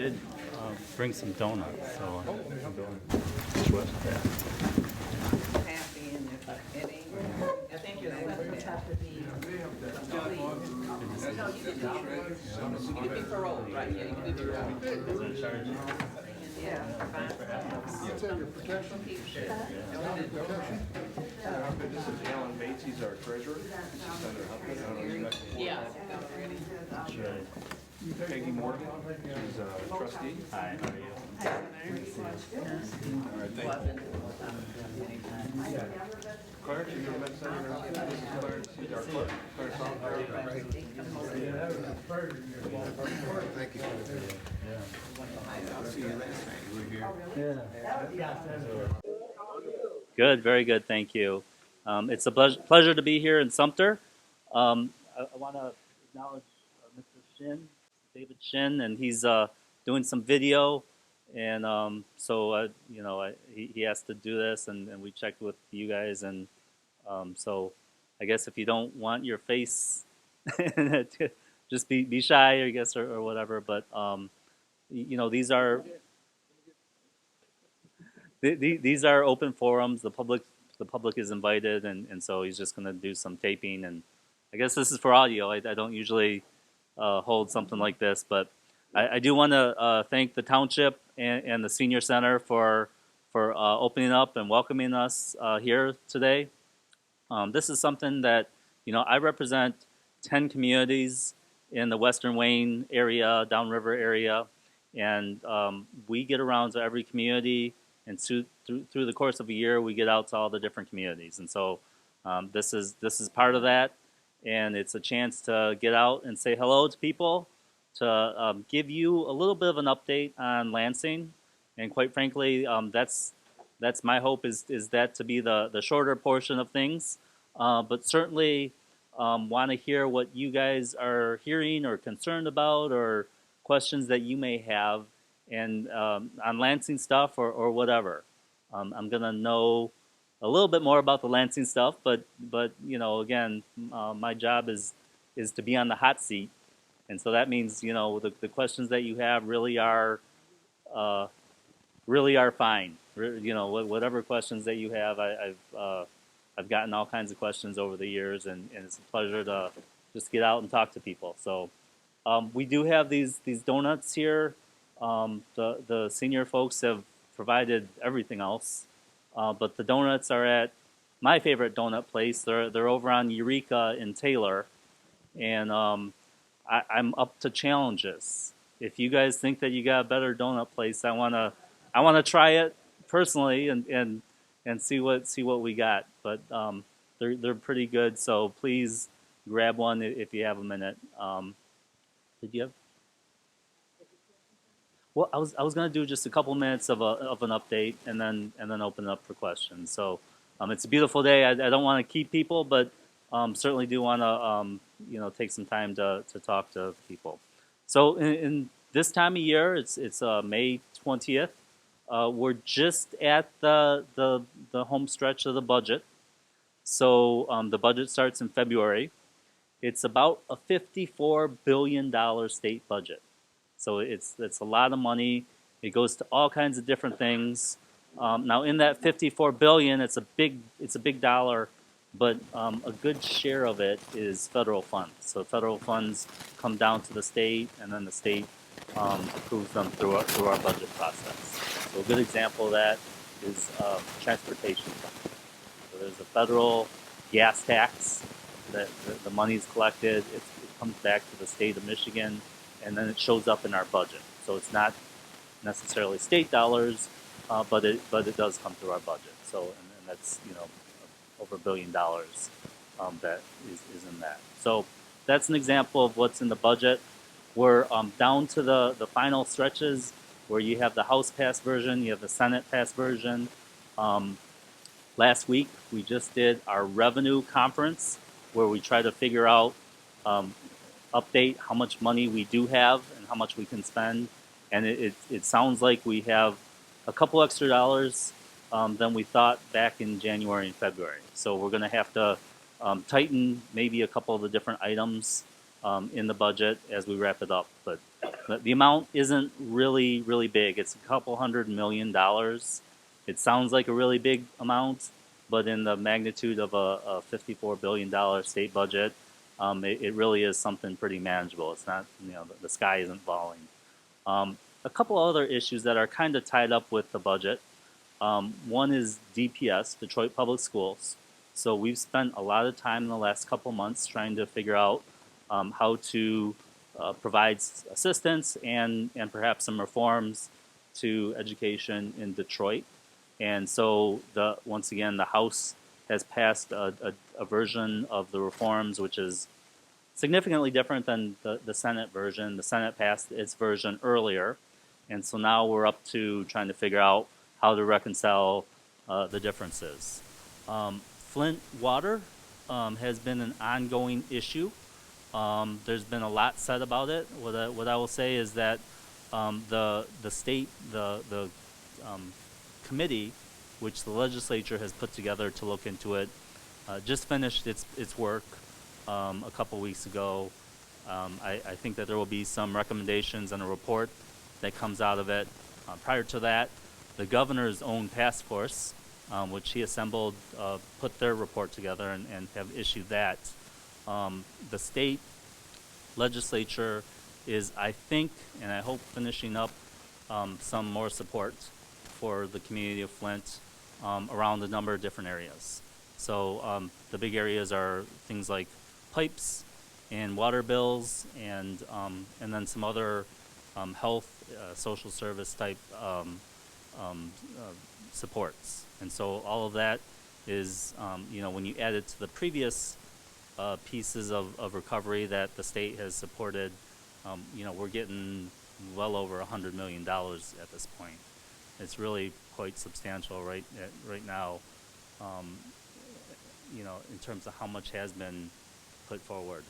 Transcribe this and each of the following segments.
did bring some donuts, so. Happy and if any, I think you're supposed to have to be complete. No, you can be paroled, right, yeah, you can be paroled. Yeah. You tell your protection? This is Alan Bates, he's our treasurer. She's under Hoopgood. Yeah. Peggy Morgan, she's a trustee. Hi, how are you? All right, thank you. Clarence, you never met Senator? This is Clarence, he's our clerk. Clarence Sumpter. Thank you. I'll see you last night, you were here. Good, very good, thank you. It's a pleasure to be here in Sumpter. I want to acknowledge Mr. Shin, David Shin, and he's doing some video, and he has to do this, and we checked with you guys, and so I guess if you don't want your face, just be shy, I guess, or whatever. But these are open forums. The public is invited, and so he's just going to do some taping, and I guess this is for audio. I don't usually hold something like this, but I do want to thank the Township and the Senior Center for opening up and welcoming us here today. This is something that, I represent 10 communities in the Western Wayne area, downriver area, and we get around to every community, and through the course of a year, we get out to all the different communities. And so this is part of that, and it's a chance to get out and say hello to people, to give you a little bit of an update on Lansing. And quite frankly, that's my hope is that to be the shorter portion of things, but certainly want to hear what you guys are hearing or concerned about, or questions that you may have, and on Lansing stuff or whatever. I'm gonna know a little bit more about the Lansing stuff, but again, my job is to be on the hot seat, and so that means the questions that you have really are fine. Whatever questions that you have, I've gotten all kinds of questions over the years, and it's a pleasure to just get out and talk to people. So we do have these donuts here. The senior folks have provided everything else, but the donuts are at my favorite donut place. They're over on Eureka in Taylor, and I'm up to challenges. If you guys think that you got a better donut place, I wanna try it personally and see what we got. But they're pretty good, so please grab one if you have a minute. Did you have? Well, I was gonna do just a couple minutes of an update, and then open it up for questions. So it's a beautiful day. I don't want to keep people, but certainly do want to take some time to talk to people. So in this time of year, it's May 20th. We're just at the home stretch of the budget. So the budget starts in February. It's about a $54 billion state budget. So it's a lot of money. It goes to all kinds of different things. Now in that $54 billion, it's a big dollar, but a good share of it is federal funds. So federal funds come down to the state, and then the state approves them through our budget process. So a good example of that is transportation funds. So there's a federal gas tax that the money is collected. It comes back to the state of Michigan, and then it shows up in our budget. So it's not necessarily state dollars, but it does come through our budget. So and that's over $1 billion that is in that. So that's an example of what's in the budget. We're down to the final stretches where you have the House passed version, you have the Senate passed version. Last week we just did our revenue conference where we try to figure out, update how much money we do have and how much we can spend. And it sounds like we have a couple extra dollars than we thought back in January and February. So we're going to have to tighten maybe a couple of the different items in the budget as we wrap it up. But The amount isn't really big. It's a couple $100 million. It sounds like a really big amount, but in the magnitude of a $54 billion state budget, it really is something pretty manageable. It's not, the sky isn't falling. A couple other issues that are kind of tied up with the budget. One is DPS, Detroit Public Schools. So we've spent a lot of time in the last couple months trying to figure out how to provide assistance and perhaps some reforms to education in Detroit. And so once again, the House has passed a version of the reforms which is significantly different than the Senate version. The Senate passed its version earlier, and so now we're up to trying to figure out how to reconcile the differences. Flint water has been an ongoing issue. There's been a lot said about it. What I will say is that the state, the committee, which the legislature has put together to look into it, just finished its work a couple weeks ago. I think that there will be some recommendations and a report that comes out of it. Prior to that, the governor's own task force, which he assembled, put their report together and have issued that. The state legislature is, I think, and I hope, finishing up some more support for the community of Flint around a number of different areas. So the big areas are things like pipes and water bills, and then some other health, social service type supports. And so all of that is, when you add it to the previous pieces of recovery that the state has supported, we're getting well over $100 million at this point. It's really quite substantial right now, in terms of how much has been put forward.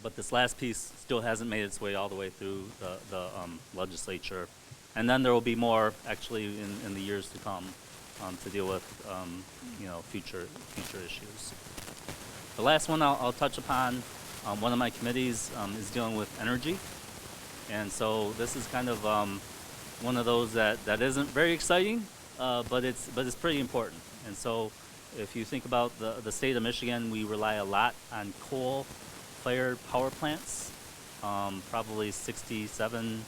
But this last piece still hasn't made its way all the way through the legislature. And then there will be more actually in the years to come to deal with future issues. The last one I'll touch upon, one of my committees is dealing with energy. And so this is kind of one of those that isn't very exciting, but it's pretty important. And so if you think about the state of Michigan, we rely a lot on coal-fired power plants. Probably 67,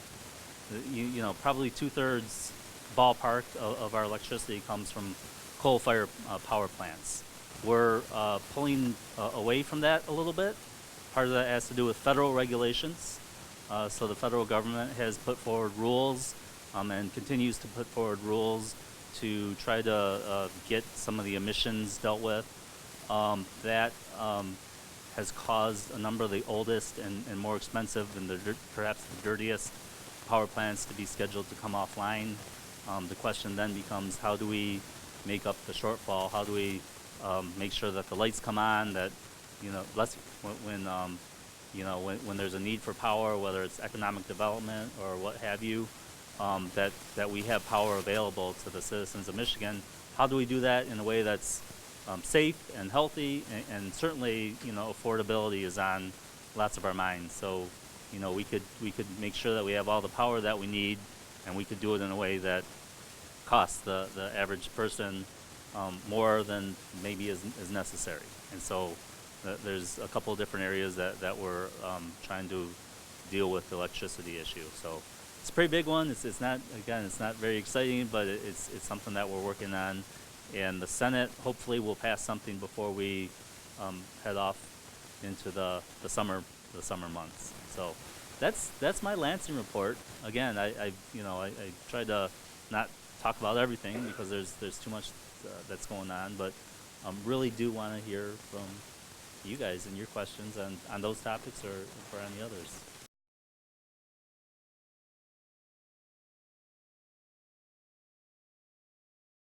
probably 2/3 ballpark of our electricity comes from coal-fired power plants. We're pulling away from that a little bit. Part of that has to do with federal regulations. So the federal government has put forward rules and continues to put forward rules to try to get some of the emissions dealt with. That has caused a number of the oldest and more expensive and perhaps the dirtiest power plants to be scheduled to come offline. The question then becomes, how do we make up the shortfall? How do we make sure that the lights come on, that when there's a need for power, whether it's economic development or what have you, that we have power available to the citizens of Michigan. How do we do that in a way that's safe and healthy, and certainly affordability is on lots of our minds. So we could make sure that we have all the power that we need, and we could do it in a way that costs the average person more than maybe is necessary. And so there's a couple of different areas that we're trying to deal with the electricity issue. So it's a pretty big one. It's not very exciting, but it's something that we're working on. And the Senate hopefully will pass something before we head off into the summer months. So that's my Lansing report. Again, I try to not talk about everything because there's too much that's going on, but really do want to hear from you guys and your questions on those topics or for any others.